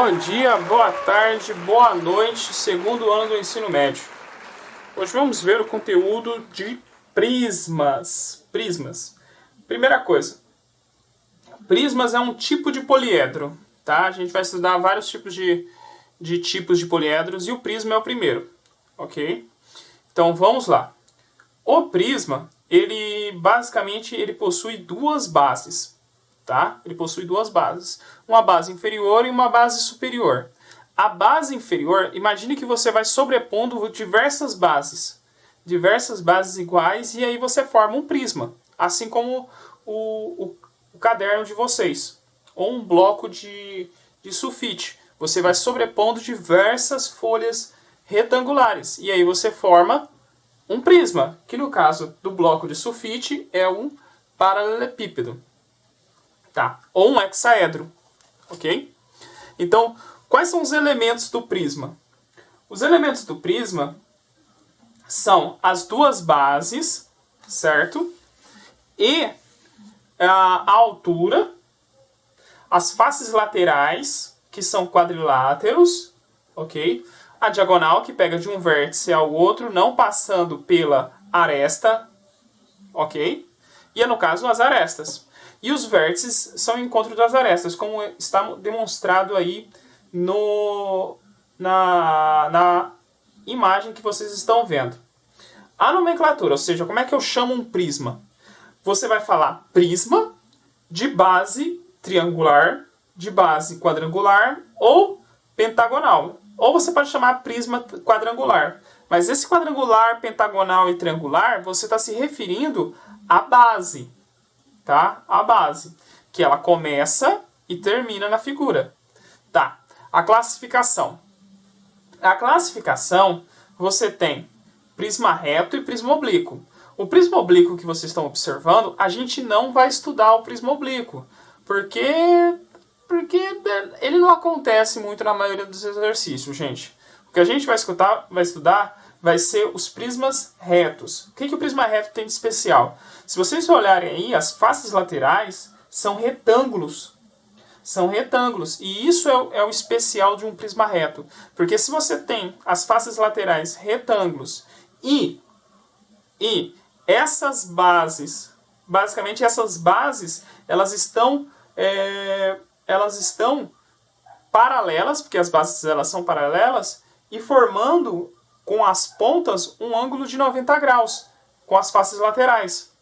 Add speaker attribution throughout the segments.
Speaker 1: Bom dia, boa tarde, boa noite, segundo ano do ensino médio. Hoje vamos ver o conteúdo de prismas. Primeira coisa, prismas é um tipo de poliedro, tá? A gente vai estudar vários tipos de poliedros e o prisma é o primeiro, ok? Então vamos lá. O prisma, ele basicamente possui duas bases. Tá? Ele possui duas bases, uma base inferior e uma base superior. A base inferior, imagine que você vai sobrepondo diversas bases iguais, e aí você forma um prisma, assim como o caderno de vocês, ou um bloco de sulfite. Você vai sobrepondo diversas folhas retangulares, e aí você forma um prisma, que no caso do bloco de sulfite é um paralelepípedo. Tá? Ou um hexaedro, ok? Então, quais são os elementos do prisma? Os elementos do prisma são as duas bases, certo? E a altura, as faces laterais, que são quadriláteros, ok? A diagonal, que pega de um vértice ao outro, não passando pela aresta, ok? E, no caso, as arestas. E os vértices são o encontro das arestas, como está demonstrado aí na imagem que vocês estão vendo. A nomenclatura, ou seja, como é que eu chamo um prisma? Você vai falar prisma de base triangular, de base quadrangular ou pentagonal. Ou você pode chamar prisma quadrangular. Mas esse quadrangular, pentagonal e triangular, você está se referindo à base. Tá? A base, que ela começa e termina na figura. Tá. A classificação. A classificação, você tem prisma reto e prisma oblíquo. O prisma oblíquo que vocês estão observando, a gente não vai estudar o prisma oblíquo, porque ele não acontece muito na maioria dos exercícios, gente. O que a gente vai estudar vai ser os prismas retos. O que o prisma reto tem de especial? Se vocês olharem aí, as faces laterais são retângulos. São retângulos. E isso é o especial de um prisma reto. Porque se você tem as faces laterais retângulos e essas bases, basicamente essas bases, elas estão paralelas, porque as bases elas são paralelas, e formando com as pontas um ângulo de 90 graus, com as faces laterais.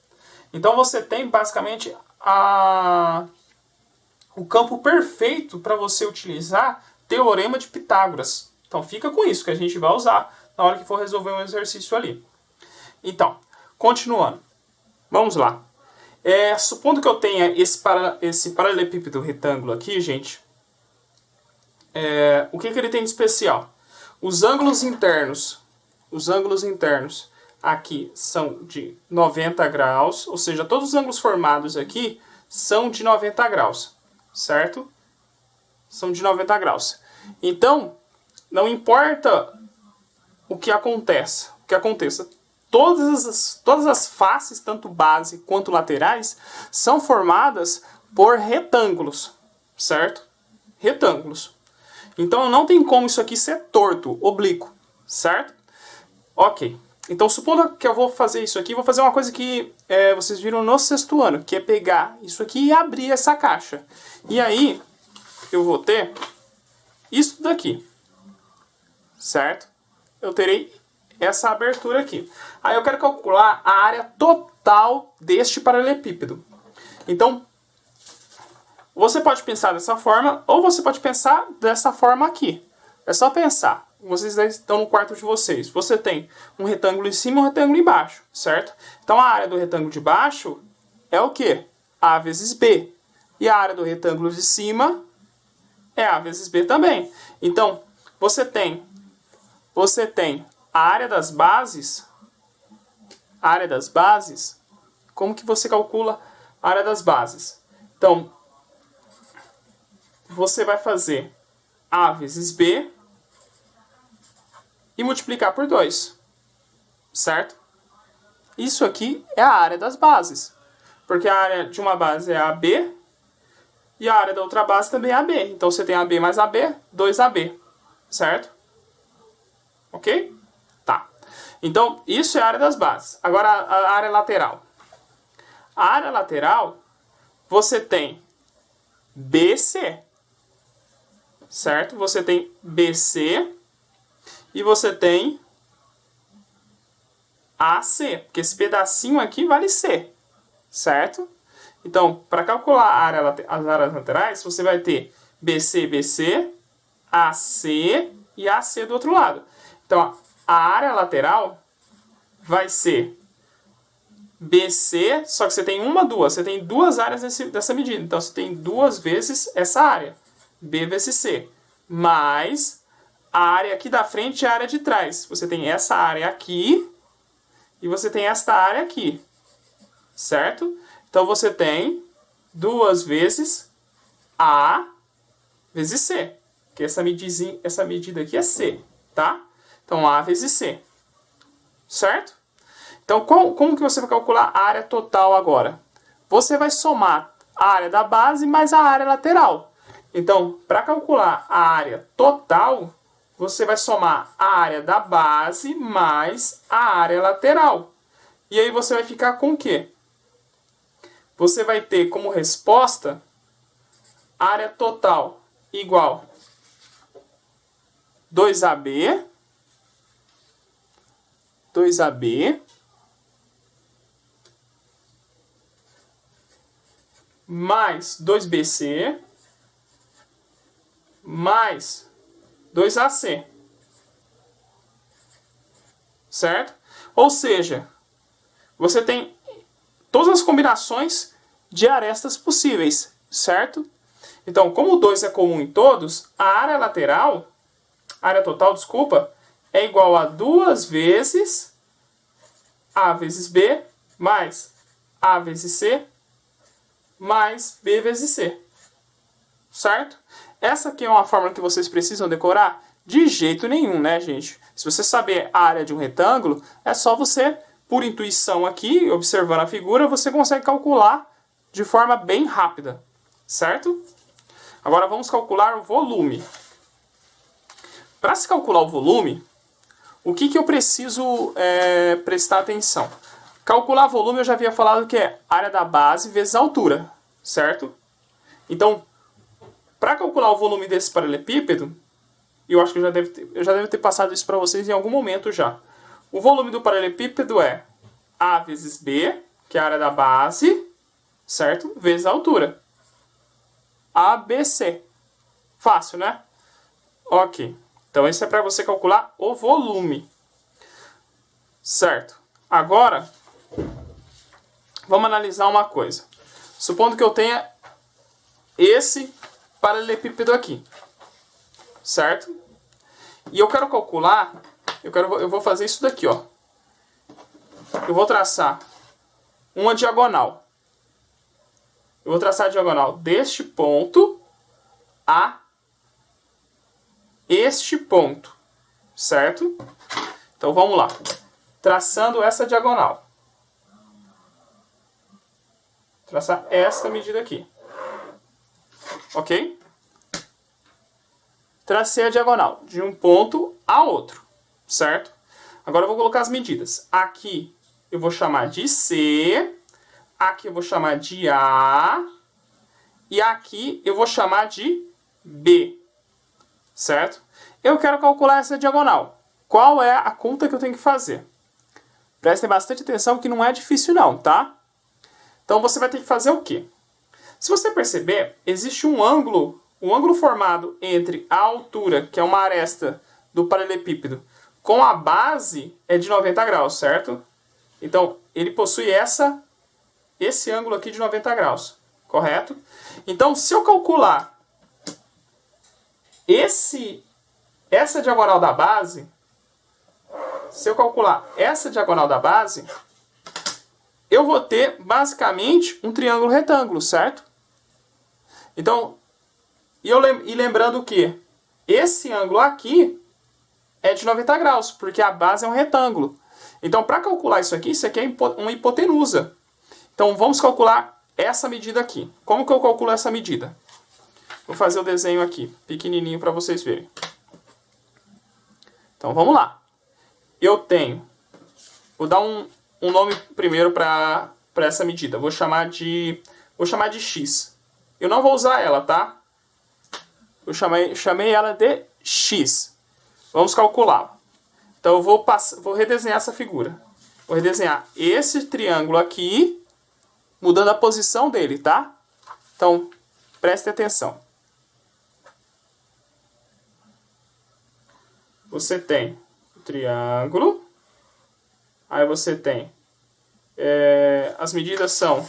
Speaker 1: Então você tem basicamente o campo perfeito para você utilizar Teorema de Pitágoras. Então fica com isso que a gente vai usar na hora que for resolver um exercício ali. Então, continuando. Vamos lá. Supondo que eu tenha esse paralelepípedo retângulo aqui, gente, o que ele tem de especial? Os ângulos internos aqui são de 90 graus, ou seja, todos os ângulos formados aqui são de 90 graus, certo? São de 90 graus. Então, não importa o que aconteça, todas as faces, tanto base quanto laterais, são formadas por retângulos, certo? Retângulos. Então, não tem como isso aqui ser torto, oblíquo, certo? Ok. Então, supondo que eu vou fazer isso aqui, vou fazer uma coisa que vocês viram no sexto ano, que é pegar isso aqui e abrir essa caixa. E aí, eu vou ter isso daqui, certo? Eu terei essa abertura aqui. Aí eu quero calcular a área total deste paralelepípedo. Então, você pode pensar dessa forma, ou você pode pensar dessa forma aqui. É só pensar. Vocês estão no quarto de vocês. Você tem um retângulo em cima e um retângulo embaixo, certo? Então a área do retângulo de baixo é o quê? A vezes B. E a área do retângulo de cima é A vezes B também. Então, você tem a área das bases. Como que você calcula a área das bases? Então, você vai fazer A vezes B e multiplicar por 2, certo? Isso aqui é a área das bases, porque a área de uma base é AB E a área da outra base também é AB. Então você tem AB mais AB, 2AB. Certo? Ok? Tá. Então, isso é a área das bases. Agora, a área lateral. A área lateral, você tem BC. Certo? Você tem BC e você tem AC. Porque esse pedacinho aqui vale C. Certo? Então, para calcular as áreas laterais, você vai ter BC, BC, AC e AC do outro lado. Então, a área lateral vai ser BC, só que você tem duas. Você tem duas áreas dessa medida. Então, você tem 2 vezes essa área. B vezes C. Mais a área aqui da frente e a área de trás. Você tem essa área aqui e você tem esta área aqui. Certo? Então, você tem 2 vezes A vezes C. Porque essa medida aqui é C, tá? Então, A vezes C. Certo? Então, como que você vai calcular a área total agora? Você vai somar a área da base mais a área lateral. Então, para calcular a área total, você vai somar a área da base mais a área lateral. E aí você vai ficar com o quê? Você vai ter como resposta área total igual 2AB mais 2BC mais 2AC. Certo? Ou seja, você tem todas as combinações de arestas possíveis, certo? Então, como o 2 é comum em todos, a área lateral, área total, desculpa, é igual a 2 vezes A vezes B mais A vezes C mais B vezes C. Certo? Essa aqui é uma fórmula que vocês precisam decorar? De jeito nenhum, né, gente? Se você saber a área de um retângulo, é só você, por intuição aqui, observando a figura, você consegue calcular de forma bem rápida. Certo? Agora vamos calcular o volume. Para se calcular o volume, o que eu preciso prestar atenção? Calcular volume eu já havia falado que é área da base vezes a altura, certo? Então, para calcular o volume desse paralelepípedo, eu acho que eu já devo ter passado isso para vocês em algum momento já. O volume do paralelepípedo é A vezes B, que é a área da base, certo? Vezes a altura. ABC. Fácil, né? Ok. Então, isso é para você calcular o volume. Certo. Agora, vamos analisar uma coisa. Supondo que eu tenha esse paralelepípedo aqui. Certo? E eu quero calcular, eu vou fazer isso daqui, ó. Eu vou traçar uma diagonal. Eu vou traçar a diagonal deste ponto a este ponto, certo? Então vamos lá. Traçando essa diagonal. Traçar esta medida aqui. Ok? Tracei a diagonal de um ponto a outro, certo? Agora eu vou colocar as medidas. Aqui eu vou chamar de C, aqui eu vou chamar de A e aqui eu vou chamar de B, certo? Eu quero calcular essa diagonal. Qual é a conta que eu tenho que fazer? Prestem bastante atenção que não é difícil não, tá? Então você vai ter que fazer o quê? Se você perceber, existe um ângulo formado entre a altura, que é uma aresta do paralelepípedo, com a base é de 90 graus, certo? Então, ele possui esse ângulo aqui de 90 graus, correto? Então, se eu calcular essa diagonal da base, eu vou ter basicamente um triângulo retângulo, certo? Então, e lembrando que esse ângulo aqui é de 90 graus, porque a base é um retângulo. Então, para calcular isso aqui é uma hipotenusa. Então, vamos calcular essa medida aqui. Como que eu calculo essa medida? Vou fazer o desenho aqui, pequenininho para vocês verem. Então vamos lá. Eu tenho... Vou dar um nome primeiro para essa medida. Vou chamar de x. Eu não vou usar ela, tá? Eu chamei ela de x. Vamos calcular. Então eu vou redesenhar essa figura. Vou redesenhar esse triângulo aqui, mudando a posição dele, tá? Então, preste atenção. Você tem o triângulo. Aí você tem... as medidas são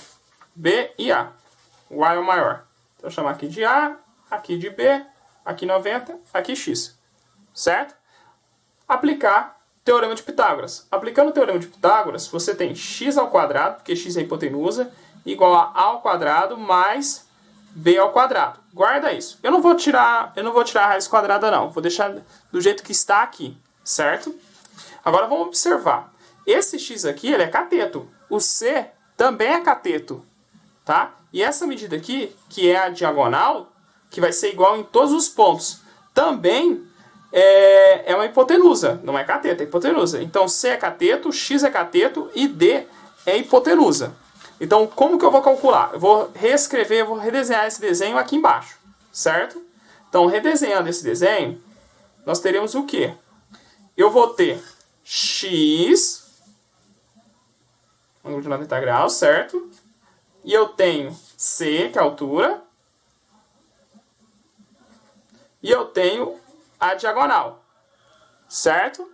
Speaker 1: B e A. O A é o maior. Então, vou chamar aqui de A, aqui de B, aqui 90, aqui X. Certo? Aplicar Teorema de Pitágoras. Aplicando o Teorema de Pitágoras, você tem x ao quadrado, porque x é hipotenusa, igual a ao quadrado mais b ao quadrado. Guarda isso. Eu não vou tirar a raiz quadrada, não. Vou deixar do jeito que está aqui, certo? Agora vamos observar. Esse x aqui, ele é cateto. O c também é cateto, tá? E essa medida aqui, que é a diagonal, que vai ser igual em todos os pontos, também é uma hipotenusa. Não é cateto, é hipotenusa. Então, C é cateto, X é cateto e D é hipotenusa. Então, como que eu vou calcular? Eu vou reescrever, eu vou redesenhar esse desenho aqui embaixo, certo? Então, redesenhando esse desenho, nós teremos o quê? Eu vou ter X, ângulo de 90 graus, certo? E eu tenho C, que é a altura. E eu tenho a diagonal, certo?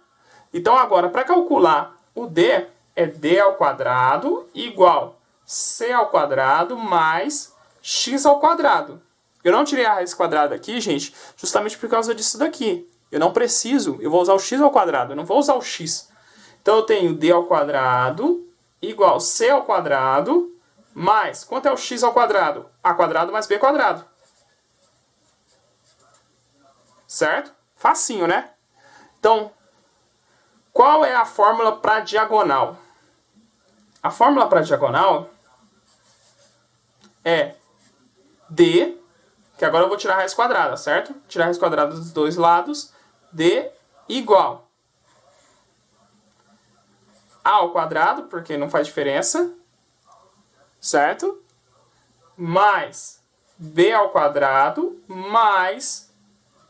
Speaker 1: Então, agora, para calcular o D, é D ao quadrado igual C ao quadrado mais X ao quadrado. Eu não tirei a raiz quadrada aqui, gente, justamente por causa disso daqui. Eu não preciso, eu vou usar o X ao quadrado, eu não vou usar o X. Então, eu tenho D ao quadrado igual C ao quadrado mais... Quanto é o X ao quadrado? A quadrado mais B quadrado. Certo? Facinho, né? Então, qual é a fórmula para diagonal? A fórmula para diagonal é D, que agora eu vou tirar a raiz quadrada, certo? Tirar a raiz quadrada dos dois lados. D igual A ao quadrado, porque não faz diferença, certo? Mais B ao quadrado mais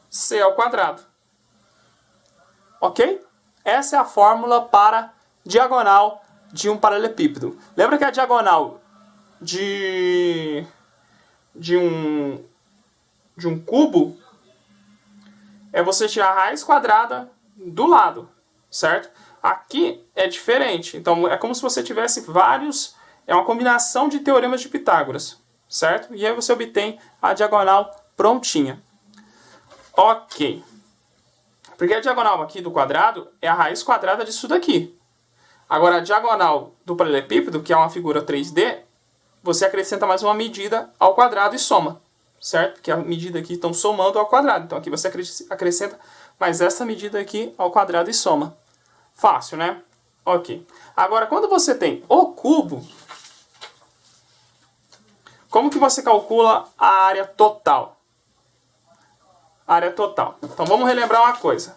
Speaker 1: C ao quadrado. Ok? Essa é a fórmula para diagonal de um paralelepípedo. Lembra que a diagonal de um cubo é você tirar a raiz quadrada do lado, certo? Aqui é diferente. Então, é como se você tivesse vários... É uma combinação de teoremas de Pitágoras, certo? E aí você obtém a diagonal prontinha. Ok. Porque a diagonal aqui do quadrado é a raiz quadrada disso daqui. Agora, a diagonal do paralelepípedo, que é uma figura 3D, você acrescenta mais uma medida ao quadrado e soma. Certo? Porque a medida aqui estão somando ao quadrado. Então, aqui você acrescenta mais essa medida aqui ao quadrado e soma. Fácil, né? Ok. Agora, quando você tem o cubo, como que você calcula a área total? Área total. Então, vamos relembrar uma coisa.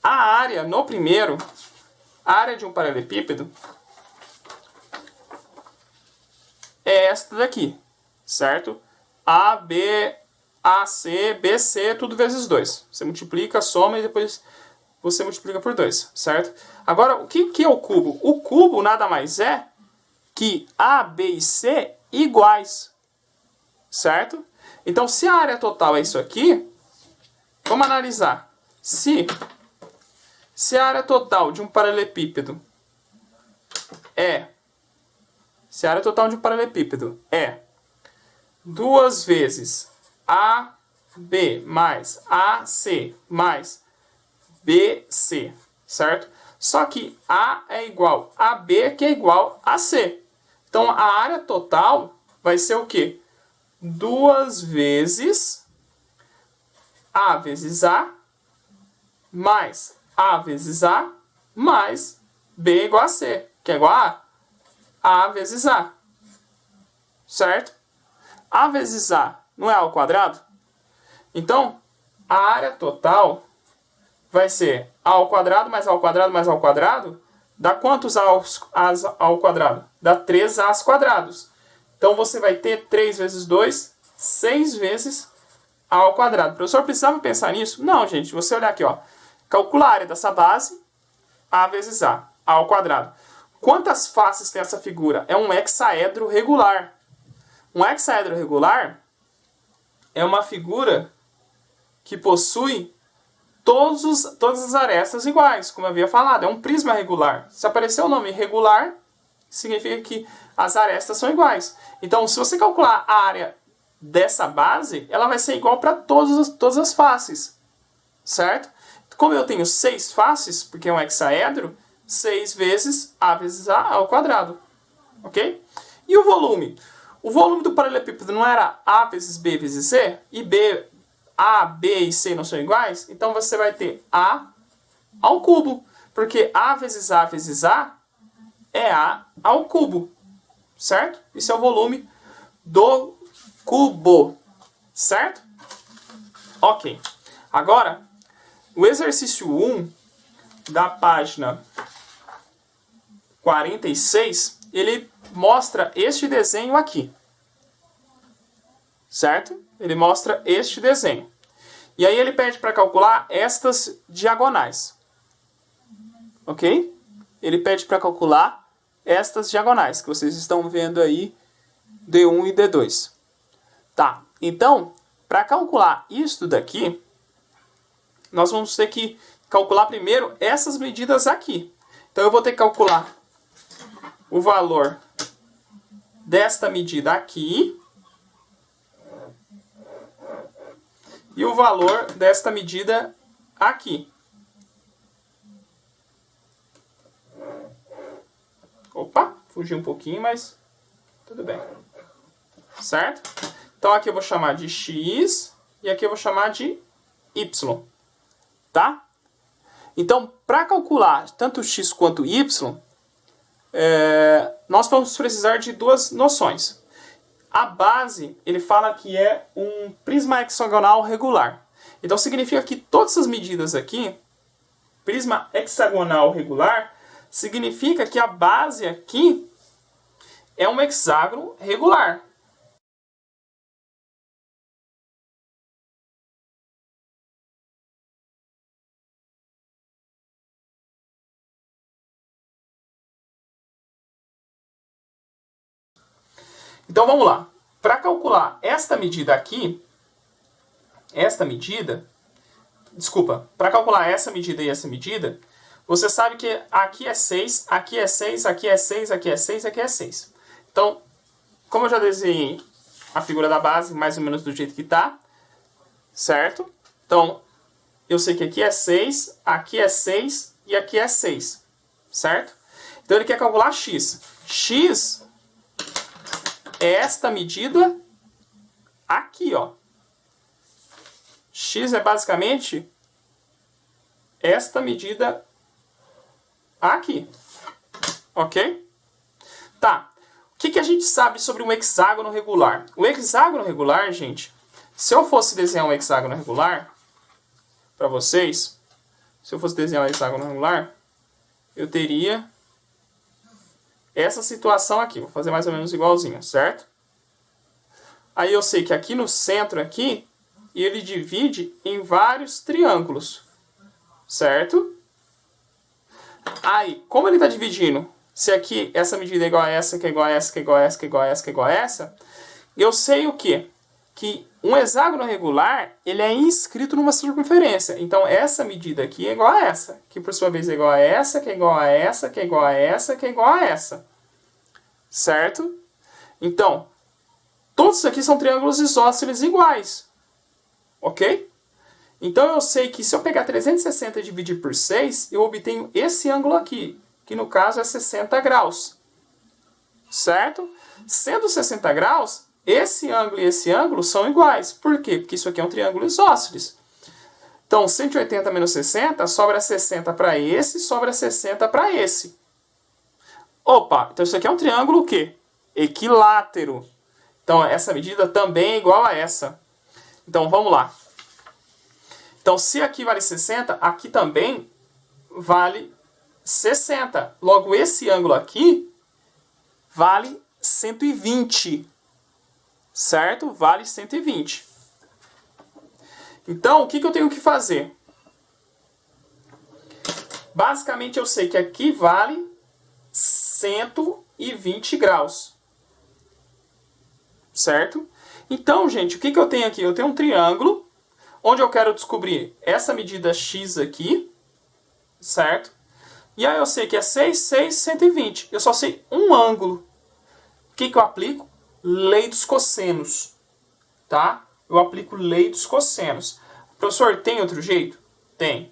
Speaker 1: A área, no primeiro, a área de um paralelepípedo é esta daqui, certo? A, B, AC, BC, tudo vezes 2. Você multiplica, soma e depois você multiplica por 2, certo? Agora, o que é o cubo? O cubo nada mais é que A, B e C iguais, certo? Então, se a área total é isso aqui, vamos analisar. Se a área total de um paralelepípedo é 2 vezes AB mais AC mais BC, certo? Só que A é igual a B, que é igual a C. Então, a área total vai ser o quê? 2 vezes A vezes A, mais A vezes A, mais B igual a C, que é igual a vezes A. Certo? A vezes A Não é A ao quadrado? Então, a área total vai ser A ao quadrado mais A ao quadrado mais A ao quadrado. Dá quantos A's ao quadrado? Dá 3 A's quadrados. Então, você vai ter 3 vezes 2, 6 vezes A ao quadrado. O professor precisava pensar nisso? Não, gente. Você olhar aqui, ó. Calcula a área dessa base, A vezes A ao quadrado. Quantas faces tem essa figura? É um hexaedro regular. Um hexaedro regular é uma figura que possui todas as arestas iguais, como eu havia falado. É um prisma regular. Se aparecer o nome regular, significa que as arestas são iguais. Então, se você calcular a área dessa base, ela vai ser igual para todas as faces. Certo? Como eu tenho 6 faces, porque é um hexaedro, 6 vezes A vezes A ao quadrado. Ok? E o volume? O volume do paralelepípedo não era A vezes B vezes C? E A, B e C não são iguais? Então você vai ter A ao cubo. Porque A vezes A vezes A é A ao cubo. Certo? Isso é o volume do cubo. Certo? Ok. Agora, o exercício 1 da página 46, ele mostra este desenho aqui. Certo? Ele mostra este desenho. E aí ele pede para calcular estas diagonais. Ok? Ele pede para calcular estas diagonais, que vocês estão vendo aí, D1 e D2. Tá, então, para calcular isto daqui, nós vamos ter que calcular primeiro essas medidas aqui. Então eu vou ter que calcular o valor desta medida aqui e o valor desta medida aqui. Opa, fugi um pouquinho, mas tudo bem. Certo? Então aqui eu vou chamar de x e aqui eu vou chamar de y. Tá? Então, para calcular tanto x quanto y, nós vamos precisar de duas noções. A base, ele fala que é um prisma hexagonal regular. Então, significa que todas essas medidas aqui, prisma hexagonal regular, significa que a base aqui é um hexágono regular. Então vamos lá. Para calcular esta medida aqui, para calcular essa medida e essa medida, você sabe que aqui é 6, aqui é 6, aqui é 6, aqui é 6, aqui é 6. Então, como eu já desenhei a figura da base mais ou menos do jeito que está, certo? Então, eu sei que aqui é 6 e aqui é 6, certo? Então ele quer calcular x. X é esta medida aqui, ó. X é basicamente esta medida aqui. Ok? Tá. O que a gente sabe sobre um hexágono regular? O hexágono regular, gente, se eu fosse desenhar um hexágono regular para vocês, eu teria essa situação aqui. Vou fazer mais ou menos igualzinho, certo? Aí eu sei que aqui no centro aqui, ele divide em vários triângulos, certo? Aí, como ele está dividindo, se aqui essa medida é igual a essa, que é igual a essa, que é igual a essa, que é igual a essa, que é igual a essa, eu sei o quê? Que um hexágono regular, ele é inscrito numa circunferência. Então, essa medida aqui é igual a essa, que por sua vez é igual a essa, que é igual a essa, que é igual a essa, que é igual a essa. Certo? Então, todos aqui são triângulos isósceles iguais. Ok? Então, eu sei que se eu pegar 360 e dividir por 6, eu obtenho esse ângulo aqui, que no caso é 60 graus. Certo? Sendo 60 graus, esse ângulo e esse ângulo são iguais. Por quê? Porque isso aqui é um triângulo isósceles. Então, 180 menos 60, sobra 60 para esse, sobra 60 para esse. Opa, então isso aqui é um triângulo o quê? Equilátero. Então, essa medida também é igual a essa. Então, vamos lá. Então, se aqui vale 60, aqui também vale 60. Logo, esse ângulo aqui vale 120. Certo? Vale 120. Então, o que eu tenho que fazer? Basicamente, eu sei que aqui vale 120 graus. Certo? Então, gente, o que eu tenho aqui? Eu tenho um triângulo, onde eu quero descobrir essa medida x aqui, certo? E aí eu sei que é 6, 6, 120. Eu só sei um ângulo. O que eu aplico? Lei dos cossenos, tá? Eu aplico lei dos cossenos. Professor, tem outro jeito? Tem.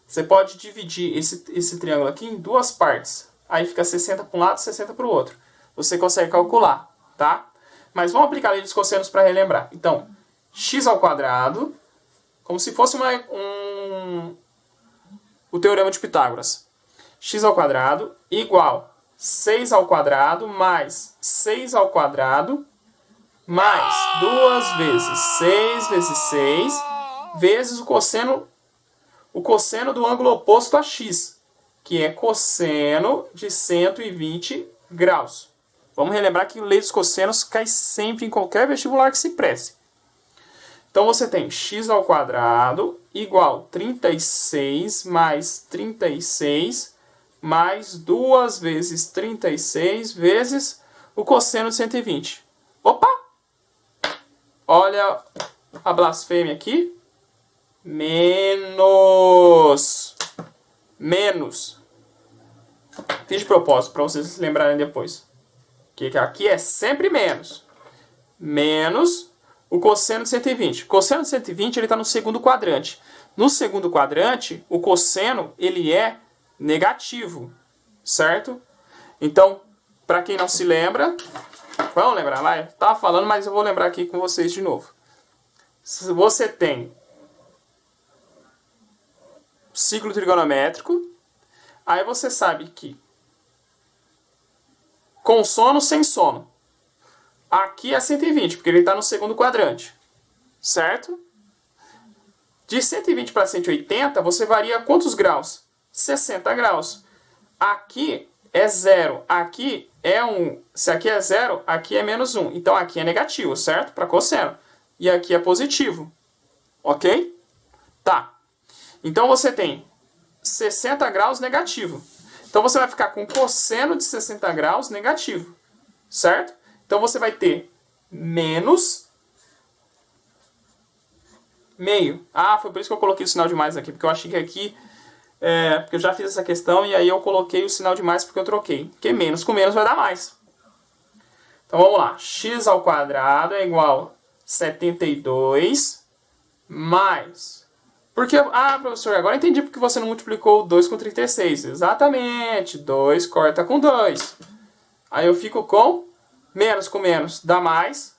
Speaker 1: Você pode dividir esse triângulo aqui em duas partes. Aí fica 60 para um lado e 60 para o outro. Você consegue calcular, tá? Mas vamos aplicar a lei dos cossenos para relembrar. Então, x ao quadrado, como se fosse o teorema de Pitágoras. X ao quadrado igual 6 ao quadrado mais 6 ao quadrado mais 2 vezes 6 vezes 6 vezes o cosseno do ângulo oposto a x, que é cosseno de 120 graus. Vamos relembrar que a lei dos cossenos cai sempre em qualquer vestibular que se preste. Então você tem x ao quadrado igual 36 mais 36 mais 2 vezes 36 vezes o cosseno de 120. Opa! Olha a blasfêmia aqui. Menos. Fiz de propósito, para vocês se lembrarem depois. Que aqui é sempre menos. Menos o cosseno de 120. O cosseno de 120 está no segundo quadrante. No segundo quadrante, o cosseno ele é negativo. Certo? Então, para quem não se lembra, vamos lembrar lá? Eu estava falando, mas eu vou lembrar aqui com vocês de novo. Se você tem ciclo trigonométrico, aí você sabe que com sono, sem sono. Aqui é 120, porque ele está no segundo quadrante. Certo? De 120 para 180, você varia quantos graus? 60 graus. Aqui é 0. Aqui é 1. Se aqui é 0, aqui é menos 1. Então aqui é negativo, certo? Para cosseno. E aqui é positivo. Ok? Tá. Então você tem 60 graus negativo. Então você vai ficar com cosseno de 60 graus negativo. Certo? Então você vai ter menos meio. Ah, foi por isso que eu coloquei o sinal de mais aqui. Porque eu achei que aqui... porque eu já fiz essa questão e aí eu coloquei o sinal de mais porque eu troquei. Porque menos com menos vai dar mais. Então vamos lá. X ao quadrado é igual a 72 mais... Porque, professor, agora eu entendi porque você não multiplicou 2 com 36. Exatamente, 2 corta com 2. Aí eu fico com menos dá mais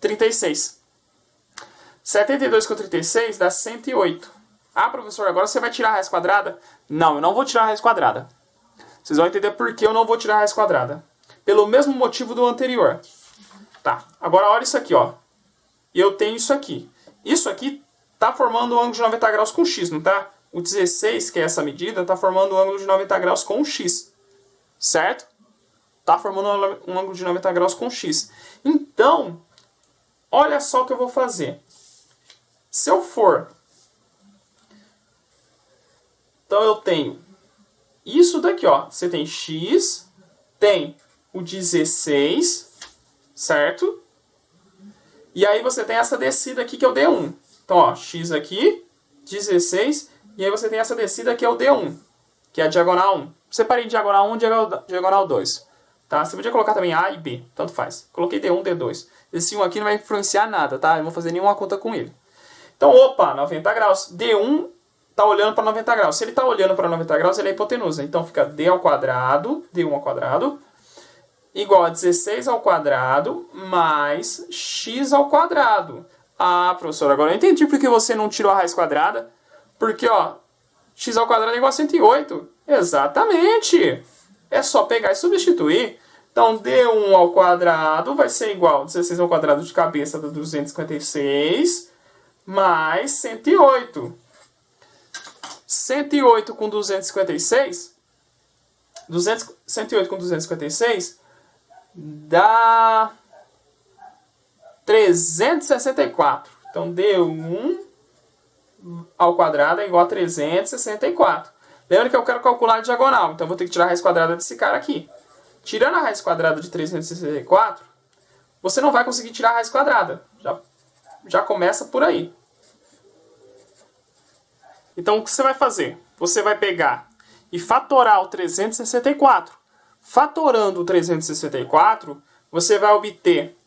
Speaker 1: 36. 72 com 36 dá 108. Professor, agora você vai tirar a raiz quadrada? Não, eu não vou tirar a raiz quadrada. Vocês vão entender por que eu não vou tirar a raiz quadrada. Pelo mesmo motivo do anterior. Tá, agora olha isso aqui, ó. Eu tenho isso aqui. Isso aqui está formando um ângulo de 90 graus com x, não tá? O 16, que é essa medida, está formando um ângulo de 90 graus com x. Certo? Está formando um ângulo de 90 graus com x. Então, olha só o que eu vou fazer. Se eu for... Então eu tenho isso daqui, ó. Você tem x, tem o 16, certo? E aí você tem essa descida aqui que é o D1. Então, ó, x aqui, 16, e aí você tem essa descida que é o D1, que é a diagonal 1. Separei diagonal 1 e diagonal 2. Tá? Você podia colocar também A e B, tanto faz. Coloquei D1, D2. Esse 1 aqui não vai influenciar nada, tá? Eu não vou fazer nenhuma conta com ele. Então, opa, 90 graus. D1 está olhando para 90 graus. Se ele está olhando para 90 graus, ele é hipotenusa. Então, fica D ao quadrado, D1 ao quadrado, igual a 16 ao quadrado mais x ao quadrado. Professor, agora eu entendi por que você não tirou a raiz quadrada. Porque, ó, x ao quadrado é igual a 108. Exatamente. É só pegar e substituir. Então, Então, D1 ao quadrado vai ser igual a 16 ao quadrado de cabeça do 256 mais 108. 108 com 256, 108 com 256 dá 364. Então, D1 ao quadrado é igual a 364. Lembra que eu quero calcular a diagonal, então eu vou ter que tirar a raiz quadrada desse cara aqui. Tirando a raiz quadrada de 364, você não vai conseguir tirar a raiz quadrada. Já começa por aí. Então, o que você vai fazer? Você vai pegar e fatorar o 364. Fatorando o 364, você vai obter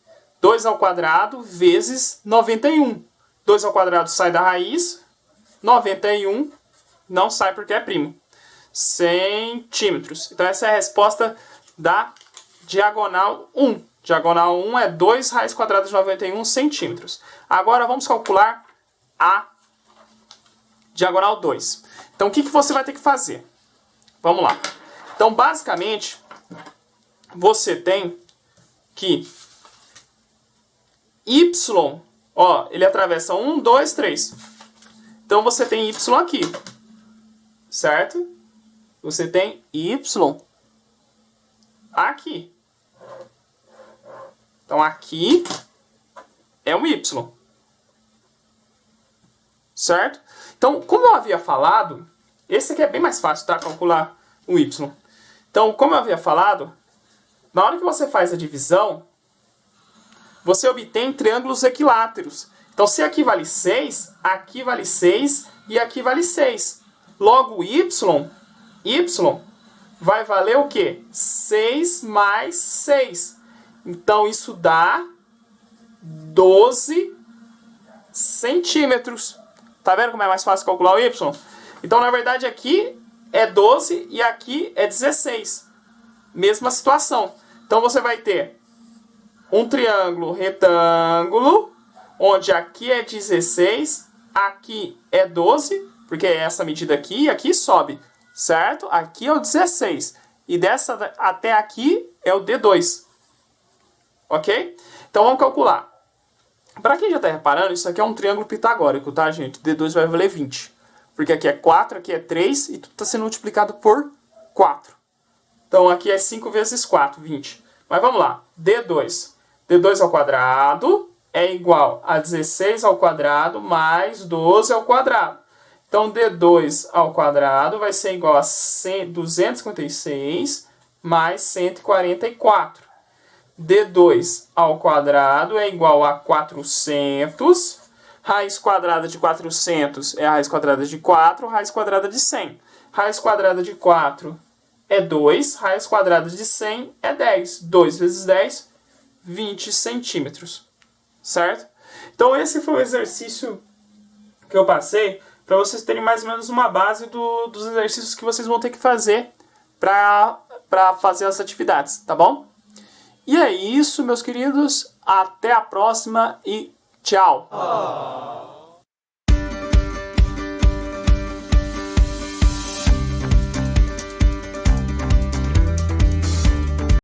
Speaker 1: 2 ao quadrado vezes 91. 2 ao quadrado sai da raiz, 91 não sai porque é primo. Centímetros. Então, essa é a resposta da diagonal 1. Diagonal 1 é 2 raiz quadrada de 91 centímetros. Agora, vamos calcular a diagonal 2. Então, o que você vai ter que fazer? Vamos lá. Então, basicamente, você tem que y, ó, ele atravessa 1, 2, 3. Então, você tem y aqui, certo? Você tem y aqui. Então, aqui é um y. Certo? Então, como eu havia falado, esse aqui é bem mais fácil, tá? Calcular o y. Então, como eu havia falado, na hora que você faz a divisão, você obtém triângulos equiláteros. Então, se aqui vale 6, aqui vale 6 e aqui vale 6. Logo, y vai valer o quê? 6 mais 6. Então, isso dá 12 centímetros. Tá vendo como é mais fácil calcular o y? Então, na verdade, aqui é 12 e aqui é 16. Mesma situação. Então, você vai ter um triângulo retângulo, onde aqui é 16, aqui é 12, porque é essa medida aqui, e aqui sobe, certo? Aqui é o 16. E dessa até aqui é o D2. Ok? Então, vamos calcular. Para quem já está reparando, isso aqui é um triângulo pitagórico, tá, gente? D2 vai valer 20. Porque aqui é 4, aqui é 3 e tudo está sendo multiplicado por 4. Então, aqui é 5 vezes 4, 20. Mas vamos lá. D2. D2 ao quadrado é igual a 16 ao quadrado mais 12 ao quadrado. Então, D2 ao quadrado vai ser igual a 256 mais 144. D2 ao quadrado é igual a 400. Raiz quadrada de 400 é a raiz quadrada de 4. Raiz quadrada de 100. Raiz quadrada de 4 é 2. Raiz quadrada de 100 é 10. 2 vezes 10, 20 centímetros. Certo? Então, esse foi o exercício que eu passei para vocês terem mais ou menos uma base dos exercícios que vocês vão ter que fazer para fazer as atividades. Tá bom? E é isso, meus queridos. Até a próxima e tchau!